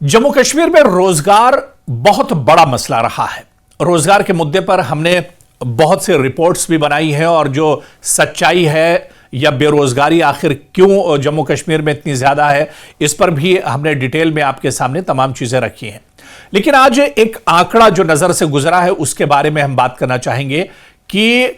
जम्मू कश्मीर में रोजगार बहुत बड़ा मसला रहा है। रोजगार के मुद्दे पर हमने बहुत से रिपोर्ट्स भी बनाई हैं और जो सच्चाई है या बेरोजगारी आखिर क्यों जम्मू कश्मीर में इतनी ज्यादा है, इस पर भी हमने डिटेल में आपके सामने तमाम चीजें रखी हैं। लेकिन आज एक आंकड़ा जो नजर से गुजरा है उसके बारे में हम बात करना चाहेंगे कि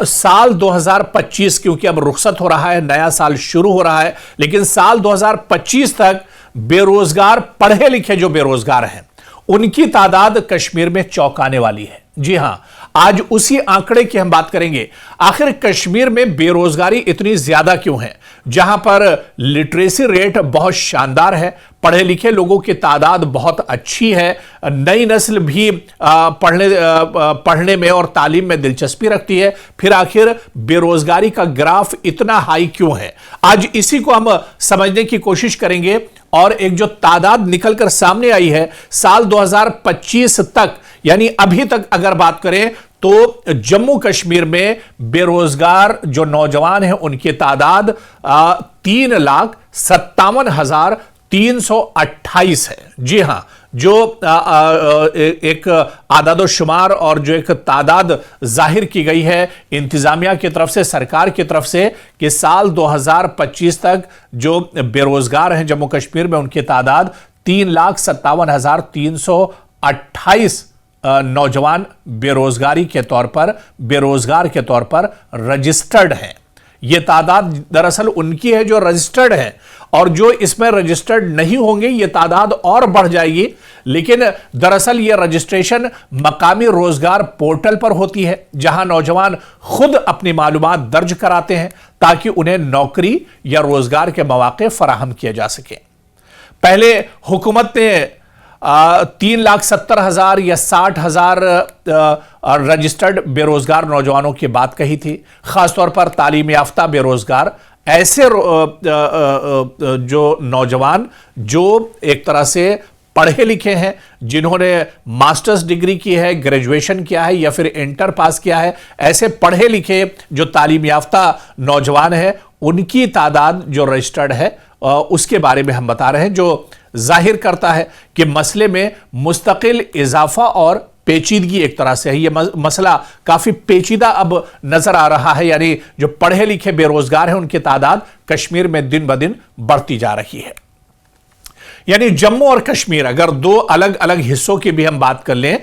साल 2025, क्योंकि अब रुखसत हो रहा है, नया साल शुरू हो रहा है, लेकिन साल 2025 तक बेरोजगार पढ़े लिखे जो बेरोजगार हैं उनकी तादाद कश्मीर में चौंकाने वाली है। जी हां, आज उसी आंकड़े की हम बात करेंगे। आखिर कश्मीर में बेरोजगारी इतनी ज्यादा क्यों है, जहां पर लिटरेसी रेट बहुत शानदार है, पढ़े लिखे लोगों की तादाद बहुत अच्छी है, नई नस्ल भी पढ़ने में और तालीम में दिलचस्पी रखती है, फिर आखिर बेरोजगारी का ग्राफ इतना हाई क्यों है? आज इसी को हम समझने की कोशिश करेंगे। और एक जो तादाद निकलकर सामने आई है साल 2025 तक, यानी अभी तक अगर बात करें तो जम्मू कश्मीर में बेरोजगार जो नौजवान हैं उनकी तादाद 3,57,328 है। जी हां, जो एक आदादोशुमार और जो एक तादाद जाहिर की गई है इंतजामिया की तरफ से, सरकार की तरफ से, कि साल 2025 तक जो बेरोजगार हैं जम्मू कश्मीर में उनकी तादाद 3,57,328 नौजवान बेरोजगार के तौर पर रजिस्टर्ड हैं। यह तादाद दरअसल उनकी है जो रजिस्टर्ड है, और जो इसमें रजिस्टर्ड नहीं होंगे यह तादाद और बढ़ जाएगी। लेकिन दरअसल यह रजिस्ट्रेशन मकामी रोजगार पोर्टल पर होती है, जहां नौजवान खुद अपनी मालूमात दर्ज कराते हैं ताकि उन्हें नौकरी या रोजगार के मौके फराहम किए जा सके। पहले हुकूमत ने 3,70,000 या 60,000 रजिस्टर्ड बेरोजगार नौजवानों की बात कही थी, खासतौर पर तालीम याफ्ता बेरोजगार, ऐसे जो नौजवान जो एक तरह से पढ़े लिखे हैं, जिन्होंने मास्टर्स डिग्री की है, ग्रेजुएशन किया है या फिर इंटर पास किया है, ऐसे पढ़े लिखे जो तालीम याफ्ता नौजवान हैं उनकी तादाद जो रजिस्टर्ड है उसके बारे में हम बता रहे हैं, जो जाहिर करता है कि मसले में मुस्तकिल इजाफा और पेचीदगी एक तरह से है। यह मसला काफी पेचीदा अब नजर आ रहा है, यानी जो पढ़े लिखे बेरोजगार हैं उनकी तादाद कश्मीर में दिन ब दिन बढ़ती जा रही है। यानी जम्मू और कश्मीर, अगर दो अलग अलग हिस्सों की भी हम बात कर लें,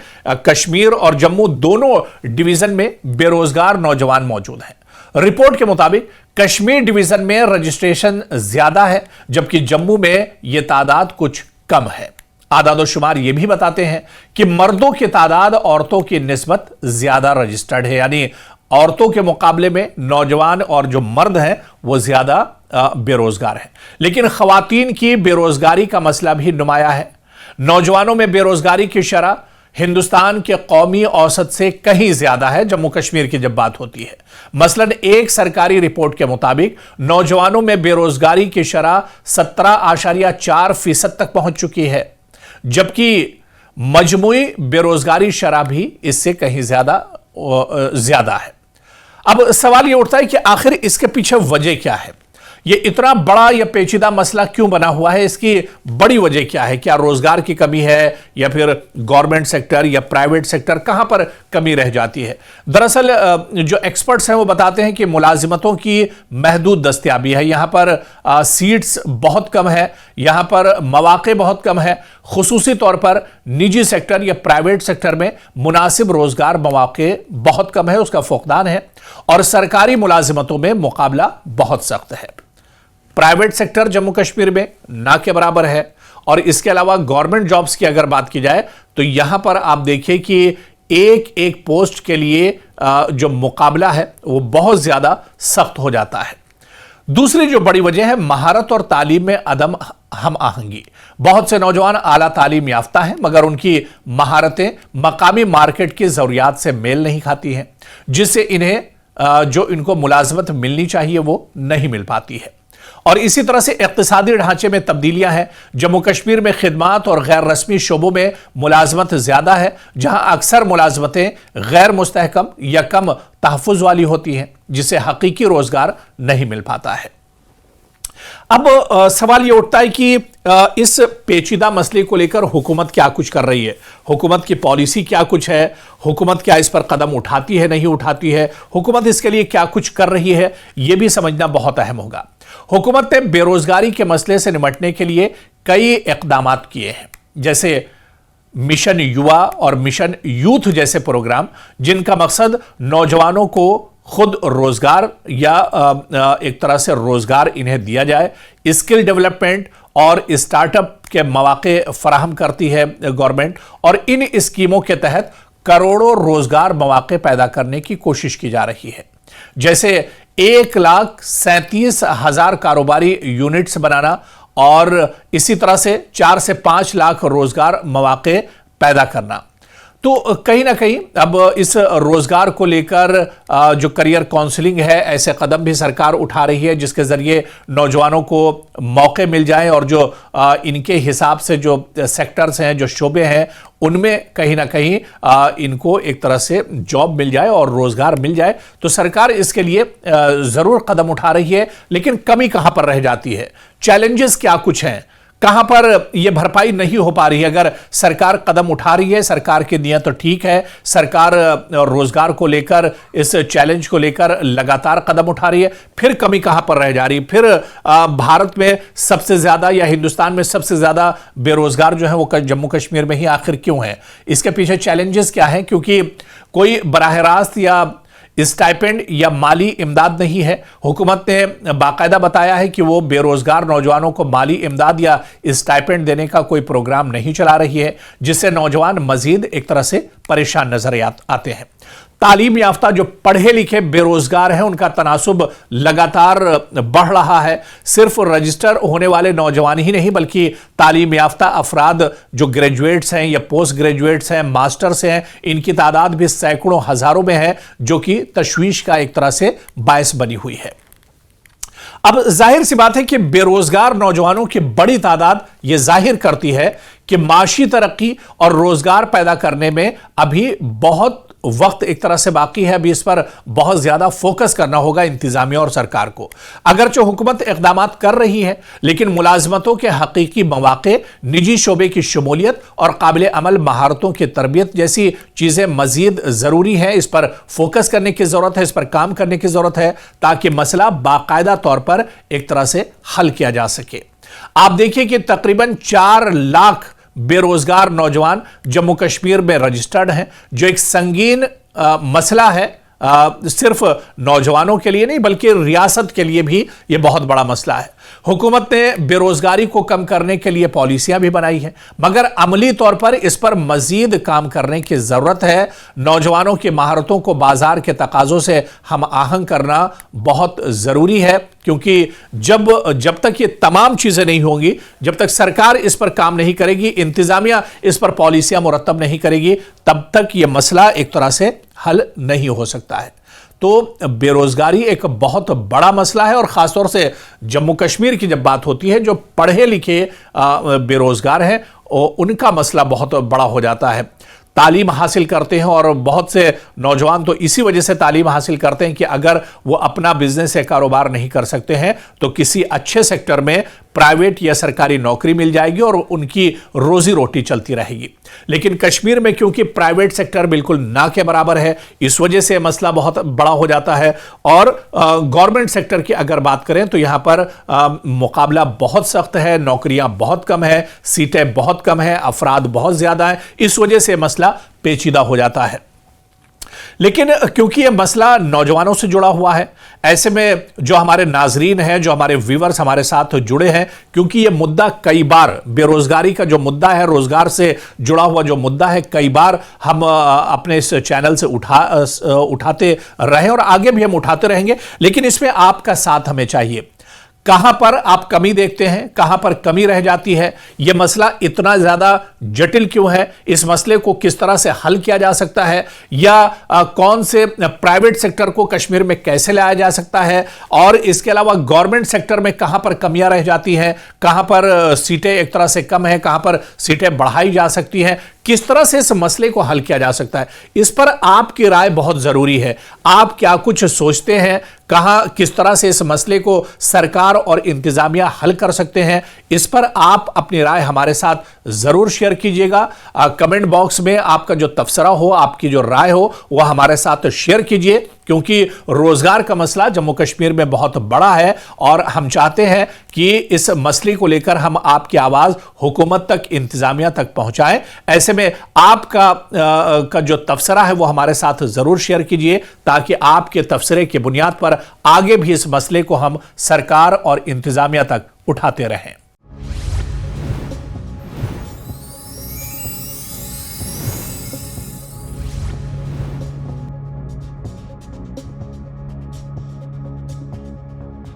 कश्मीर और जम्मू दोनों डिवीजन में बेरोजगार नौजवान मौजूद हैं। रिपोर्ट के मुताबिक कश्मीर डिवीजन में रजिस्ट्रेशन ज्यादा है, जबकि जम्मू में यह तादाद कुछ कम है। आदादोशुमार यह भी बताते हैं कि मर्दों की तादाद औरतों की निस्बत ज्यादा रजिस्टर्ड है, यानी औरतों के मुकाबले में नौजवान और जो मर्द हैं वो ज्यादा बेरोजगार हैं। लेकिन खवातीन की बेरोजगारी का मसला भी नुमाया है। नौजवानों में बेरोजगारी की शरह हिंदुस्तान के कौमी औसत से कहीं ज्यादा है जम्मू कश्मीर की जब बात होती है। मसलन एक सरकारी रिपोर्ट के मुताबिक नौजवानों में बेरोजगारी की शरह 17.4% तक पहुंच चुकी है, जबकि मजमूई बेरोजगारी शरह भी इससे कहीं ज्यादा है। अब सवाल यह उठता है कि आखिर इसके पीछे वजह क्या है? यह इतना बड़ा या पेचीदा मसला क्यों बना हुआ है? इसकी बड़ी वजह क्या है? क्या रोजगार की कमी है या फिर गवर्नमेंट सेक्टर या प्राइवेट सेक्टर, कहां पर कमी रह जाती है? दरअसल जो एक्सपर्ट्स हैं वो बताते हैं कि मुलाजिमतों की महदूद दस्तयाबी है, यहां पर सीट्स बहुत कम है, यहां पर मौके बहुत कम है। खुसूसी तौर पर निजी सेक्टर या प्राइवेट सेक्टर में मुनासिब रोजगार मौके बहुत कम है, उसका फुकदान है, और सरकारी मुलाजिमतों में मुकाबला बहुत सख्त है। प्राइवेट सेक्टर जम्मू कश्मीर में ना के बराबर है, और इसके अलावा गवर्नमेंट जॉब्स की अगर बात की जाए तो यहां पर आप देखिए कि एक एक पोस्ट के लिए जो मुकाबला है वो बहुत ज्यादा सख्त हो जाता है। दूसरी जो बड़ी वजह है महारत और तालीम में अदम हम आहंगी। बहुत से नौजवान आला तालीम याफ्ता हैं मगर उनकी महारतें मकामी मार्केट की जरूरियात से मेल नहीं खाती हैं, जिससे इन्हें जो इनको मुलाजमत मिलनी चाहिए वो नहीं मिल पाती है। और इसी तरह से इक्तिसादी ढांचे में तब्दीलियां हैं। जम्मू कश्मीर में खिदमात और गैर रस्मी शोबों में मुलाजमत ज्यादा है, जहां अक्सर मुलाजमतें गैर मुस्तहकम या कम तहफ़्फ़ुज़ वाली होती हैं, जिससे हकीकी रोजगार नहीं मिल पाता है। अब सवाल ये उठता है कि इस पेचीदा मसले को लेकर हुकूमत क्या कुछ कर रही है, हुकूमत की पॉलिसी क्या कुछ है, हुकूमत क्या इस पर कदम उठाती है नहीं उठाती है, हुकूमत इसके लिए क्या कुछ कर रही है, यह भी समझना बहुत अहम होगा। हुकूमत ने बेरोजगारी के मसले से निपटने के लिए कई इकदाम किए हैं, जैसे मिशन युवा और मिशन यूथ जैसे प्रोग्राम, जिनका मकसद नौजवानों को खुद रोजगार या एक तरह से रोजगार इन्हें दिया जाए, स्किल डेवलपमेंट और स्टार्टअप के मौके फराहम करती है गवर्नमेंट, और इन स्कीमों के तहत करोड़ों रोजगार मौके पैदा करने की कोशिश की जा रही है। जैसे 1,37,000 कारोबारी यूनिट्स बनाना और इसी तरह से 4 से 5 लाख रोजगार मौके पैदा करना। तो कहीं ना कहीं अब इस रोजगार को लेकर जो करियर काउंसलिंग है, ऐसे कदम भी सरकार उठा रही है जिसके जरिए नौजवानों को मौके मिल जाएं और जो इनके हिसाब से जो सेक्टर्स हैं, जो शोबे हैं, उनमें कहीं ना कहीं इनको एक तरह से जॉब मिल जाए और रोजगार मिल जाए। तो सरकार इसके लिए जरूर कदम उठा रही है, लेकिन कमी कहां पर रह जाती है, चैलेंजेस क्या कुछ हैं, कहां पर यह भरपाई नहीं हो पा रही है। अगर सरकार कदम उठा रही है, सरकार की नीयत तो ठीक है, सरकार रोजगार को लेकर, इस चैलेंज को लेकर लगातार कदम उठा रही है, फिर कमी कहां पर रह जा रही है। फिर भारत में सबसे ज्यादा या हिंदुस्तान में सबसे ज्यादा बेरोजगार जो है वो जम्मू कश्मीर में ही आखिर क्यों है, इसके पीछे चैलेंजेस क्या है? क्योंकि कोई बराह रास्त या स्टाइपेंड या माली इमदाद नहीं है। हुकूमत ने बाकायदा बताया है कि वो बेरोजगार नौजवानों को माली इमदाद या स्टाइपेंड देने का कोई प्रोग्राम नहीं चला रही है, जिससे नौजवान मजीद एक तरह से परेशान नजर आते हैं। तालीम याफ्ता जो पढ़े लिखे बेरोजगार हैं, उनका तनासुब लगातार बढ़ रहा है। सिर्फ रजिस्टर होने वाले नौजवान ही नहीं, बल्कि तालीम याफ्ता अफराद जो ग्रेजुएट्स हैं या पोस्ट ग्रेजुएट्स हैं, मास्टर्स हैं, इनकी तादाद भी सैकड़ों हजारों में है, जो कि तशवीश का एक तरह से बायस बनी हुई है। अब जाहिर सी बात है कि बेरोजगार नौजवानों की बड़ी तादाद यह जाहिर करती है कि माशी तरक्की और रोजगार पैदा करने में अभी बहुत वक्त एक तरह से बाकी है। अभी इस पर बहुत ज्यादा फोकस करना होगा इंतजामिया और सरकार को। अगरचे हुकूमत इकदाम कर रही है, लेकिन मुलाजमतों के हकीकी मौके, निजी शोबे की शमूलियत और काबिल अमल महारतों की तरबियत जैसी चीजें मजीद जरूरी हैं। इस पर फोकस करने की जरूरत है, इस पर काम करने की जरूरत है, ताकि मसला बाकायदा तौर पर एक तरह से हल किया जा सके। आप देखिए कि तकरीबन 4 लाख बेरोजगार नौजवान जम्मू कश्मीर में रजिस्टर्ड हैं, जो एक संगीन मसला है। सिर्फ नौजवानों के लिए नहीं, बल्कि रियासत के लिए भी यह बहुत बड़ा मसला है। हुकूमत ने बेरोजगारी को कम करने के लिए पॉलिसियां भी बनाई हैं, मगर अमली तौर पर इस पर मजीद काम करने की जरूरत है। नौजवानों की महारतों को बाजार के तकाजों से हम आहंग करना बहुत जरूरी है, क्योंकि जब तक ये तमाम चीजें नहीं होंगी, जब तक सरकार इस पर काम नहीं करेगी, इंतजामिया इस पर पॉलिसियां मुरतब नहीं करेगी, तब तक यह मसला एक तरह से हल नहीं हो सकता है। तो बेरोजगारी एक बहुत बड़ा मसला है, और खासतौर से जम्मू कश्मीर की जब बात होती है, जो पढ़े लिखे बेरोजगार हैं, उनका मसला बहुत बड़ा हो जाता है। तालीम हासिल करते हैं, और बहुत से नौजवान तो इसी वजह से तालीम हासिल करते हैं कि अगर वो अपना बिजनेस या कारोबार नहीं कर सकते हैं तो किसी अच्छे सेक्टर में प्राइवेट या सरकारी नौकरी मिल जाएगी और उनकी रोजी रोटी चलती रहेगी। लेकिन कश्मीर में क्योंकि प्राइवेट सेक्टर बिल्कुल ना के बराबर है, इस वजह से मसला बहुत बड़ा हो जाता है। और गवर्नमेंट सेक्टर की अगर बात करें तो यहां पर मुकाबला बहुत सख्त है, नौकरियां बहुत कम है, सीटें बहुत कम है, अफराद बहुत ज्यादा है। इस वजह से मसला पेचीदा हो जाता है। लेकिन क्योंकि यह मसला नौजवानों से जुड़ा हुआ है, ऐसे में जो हमारे नाजरीन हैं, जो हमारे व्यूवर्स हमारे साथ जुड़े हैं, क्योंकि यह मुद्दा कई बार, बेरोजगारी का जो मुद्दा है, रोजगार से जुड़ा हुआ जो मुद्दा है, कई बार हम अपने इस चैनल से उठाते रहे और आगे भी हम उठाते रहेंगे। लेकिन इसमें आपका साथ हमें चाहिए। कहां पर आप कमी देखते हैं, कहां पर कमी रह जाती है, यह मसला इतना ज्यादा जटिल क्यों है, इस मसले को किस तरह से हल किया जा सकता है, या कौन से प्राइवेट सेक्टर को कश्मीर में कैसे लाया जा सकता है, और इसके अलावा गवर्नमेंट सेक्टर में कहां पर कमियां रह जाती हैं, कहां पर सीटें एक तरह से कम है, कहां पर सीटें बढ़ाई जा सकती हैं, किस तरह से इस मसले को हल किया जा सकता है, इस पर आपकी राय बहुत जरूरी है। आप क्या कुछ सोचते हैं, कहां किस तरह से इस मसले को सरकार और इंतजामिया हल कर सकते हैं, इस पर आप अपनी राय हमारे साथ जरूर शेयर कीजिएगा। कमेंट बॉक्स में आपका जो तबसरा हो, आपकी जो राय हो, वह हमारे साथ शेयर कीजिए, क्योंकि रोजगार का मसला जम्मू कश्मीर में बहुत बड़ा है और हम चाहते हैं कि इस मसले को लेकर हम आपकी आवाज हुकूमत तक, इंतजामिया तक पहुंचाएं। ऐसे में आपका जो तबसरा है वो हमारे साथ जरूर शेयर कीजिए, ताकि आपके तबसरे की बुनियाद पर आगे भी इस मसले को हम सरकार और इंतजामिया तक उठाते रहें।